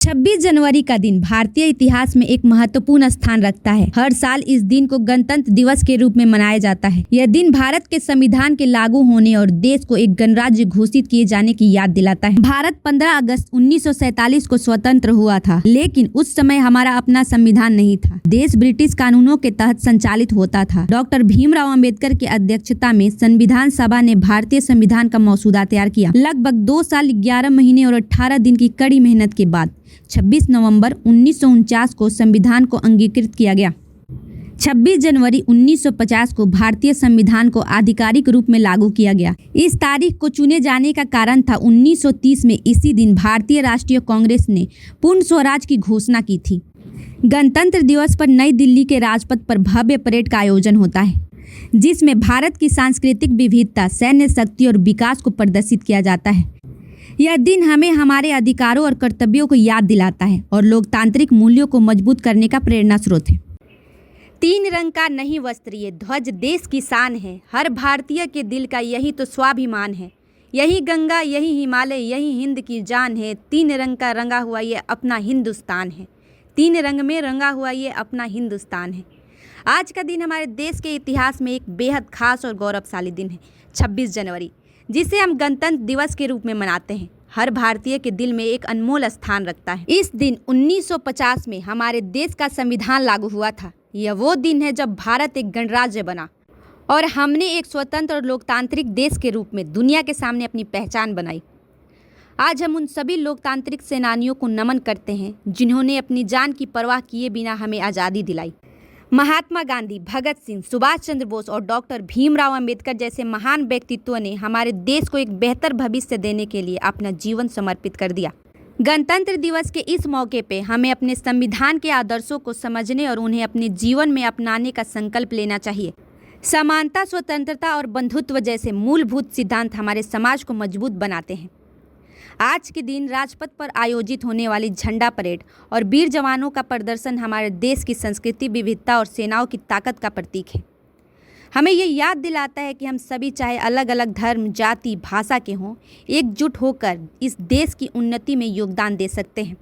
26 जनवरी का दिन भारतीय इतिहास में एक महत्वपूर्ण स्थान रखता है। हर साल इस दिन को गणतंत्र दिवस के रूप में मनाया जाता है। यह दिन भारत के संविधान के लागू होने और देश को एक गणराज्य घोषित किए जाने की याद दिलाता है। भारत 15 अगस्त 1947 को स्वतंत्र हुआ था, लेकिन उस समय हमारा अपना संविधान नहीं था। देश ब्रिटिश कानूनों के तहत संचालित होता था। डॉक्टर भीमराव अंबेडकर की अध्यक्षता में संविधान सभा ने भारतीय संविधान का मसौदा तैयार किया। लगभग 2 साल 11 महीने और 18 दिन की कड़ी मेहनत के बाद 26 नवंबर 1949 को संविधान को अंगीकृत किया गया। 26 जनवरी 1950 को भारतीय संविधान को आधिकारिक रूप में लागू किया गया। इस तारीख को चुने जाने का कारण था 1930 में इसी दिन भारतीय राष्ट्रीय कांग्रेस ने पूर्ण स्वराज की घोषणा की थी। गणतंत्र दिवस पर नई दिल्ली के राजपथ पर भव्य परेड का आयोजन होता है, जिसमें भारत की सांस्कृतिक विविधता, सैन्य शक्ति और विकास को प्रदर्शित किया जाता है। यह दिन हमें हमारे अधिकारों और कर्तव्यों को याद दिलाता है और लोकतांत्रिक मूल्यों को मजबूत करने का प्रेरणा स्रोत है। 3 रंग का नहीं वस्त्र, ये ध्वज देश की शान है। हर भारतीय के दिल का यही तो स्वाभिमान है। यही गंगा, यही हिमालय, यही हिंद की जान है। 3 रंग का रंगा हुआ ये अपना हिंदुस्तान है। 3 रंग में रंगा हुआ ये अपना हिंदुस्तान है। आज का दिन हमारे देश के इतिहास में एक बेहद खास और गौरवशाली दिन है, 26 जनवरी, जिसे हम गणतंत्र दिवस के रूप में मनाते हैं। हर भारतीय के दिल में एक अनमोल स्थान रखता है। इस दिन 1950 में हमारे देश का संविधान लागू हुआ था। यह वो दिन है जब भारत एक गणराज्य बना और हमने एक स्वतंत्र और लोकतांत्रिक देश के रूप में दुनिया के सामने अपनी पहचान बनाई। आज हम उन सभी लोकतांत्रिक सेनानियों को नमन करते हैं जिन्होंने अपनी जान की परवाह किए बिना हमें आज़ादी दिलाई। महात्मा गांधी, भगत सिंह, सुभाष चंद्र बोस और डॉक्टर भीमराव अंबेडकर जैसे महान व्यक्तित्वों ने हमारे देश को एक बेहतर भविष्य देने के लिए अपना जीवन समर्पित कर दिया। गणतंत्र दिवस के इस मौके पे हमें अपने संविधान के आदर्शों को समझने और उन्हें अपने जीवन में अपनाने का संकल्प लेना चाहिए। समानता, स्वतंत्रता और बंधुत्व जैसे मूलभूत सिद्धांत हमारे समाज को मजबूत बनाते हैं। आज के दिन राजपथ पर आयोजित होने वाली झंडा परेड और वीर जवानों का प्रदर्शन हमारे देश की संस्कृति, विविधता और सेनाओं की ताकत का प्रतीक है। हमें ये याद दिलाता है कि हम सभी, चाहे अलग अलग धर्म, जाति, भाषा के हों, एकजुट होकर इस देश की उन्नति में योगदान दे सकते हैं।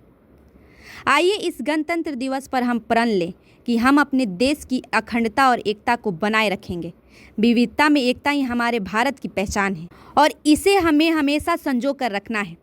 आइए इस गणतंत्र दिवस पर हम प्रण लें कि हम अपने देश की अखंडता और एकता को बनाए रखेंगे। विविधता में एकता ही हमारे भारत की पहचान है और इसे हमें हमेशा संजो कर रखना है।